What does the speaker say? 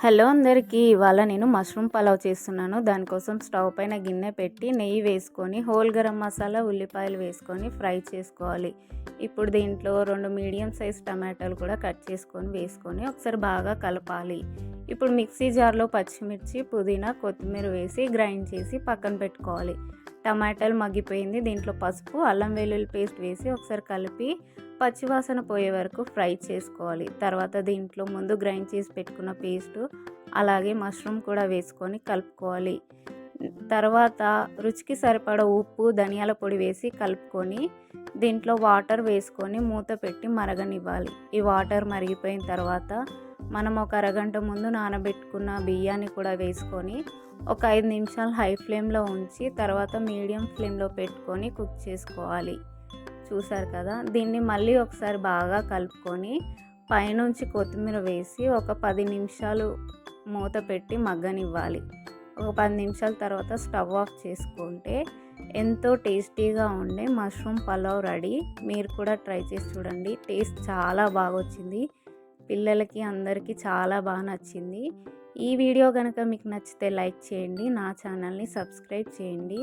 Hello అందరికీ, ఇవాళ నేను మష్రూమ్ పలావ్ చేస్తున్నాను. దానికోసం స్టవ్ పైన గిన్నె పెట్టి నెయ్యి వేసుకొని హోల్ గరం మసాలా, ఉల్లిపాయలు వేసుకొని ఫ్రై చేసుకోవాలి. ఇప్పుడు దీంట్లో 2 మీడియం సైజ్ టమాటాలు కూడా కట్ చేసుకొని వేసుకొని ఒకసారి బాగా కలపాలి. ఇప్పుడు మిక్సీ జార్లో పచ్చిమిర్చి, పుదీనా, కొత్తిమీర వేసి గ్రైండ్ చేసి పక్కన పెట్టుకోవాలి. టమాటాలు మగ్గిపోయింది. దీంట్లో పసుపు, అల్లం వెల్లుల్లి పేస్ట్ వేసి ఒకసారి కలిపి పచ్చివాసన పోయే వరకు ఫ్రై చేసుకోవాలి. తర్వాత దీంట్లో ముందు గ్రైండ్ చేసి పెట్టుకున్న పేస్టు అలాగే మష్రూమ్ కూడా వేసుకొని కలుపుకోవాలి. తర్వాత రుచికి సరిపడా ఉప్పు, ధనియాల పొడి వేసి కలుపుకొని దీంట్లో వాటర్ వేసుకొని మూత పెట్టి మరగనివ్వాలి. ఈ వాటర్ మరిగిపోయిన తర్వాత మనం ఒక అరగంట ముందు నానబెట్టుకున్న బియ్యాన్ని కూడా వేసుకొని ఒక 5 నిమిషాలు హై ఫ్లేమ్లో ఉంచి తర్వాత మీడియం ఫ్లేమ్లో పెట్టుకొని కుక్ చేసుకోవాలి. చూసారు కదా, దీన్ని మళ్ళీ ఒకసారి బాగా కలుపుకొని పైనుంచి కొత్తిమీర వేసి ఒక 10 నిమిషాలు మూత పెట్టి మగ్గనివ్వాలి. ఒక 10 నిమిషాల తర్వాత స్టవ్ ఆఫ్ చేసుకుంటే ఎంతో టేస్టీగా ఉండే మష్రూమ్ పలావ్ రెడీ. మీరు కూడా ట్రై చేసి చూడండి. టేస్ట్ చాలా బాగా వచ్చింది. పిల్లలకి అందరికీ చాలా బాగా నచ్చింది. ఈ వీడియో కనుక మీకు నచ్చితే లైక్ చేయండి. నా ఛానల్ని సబ్స్క్రైబ్ చేయండి.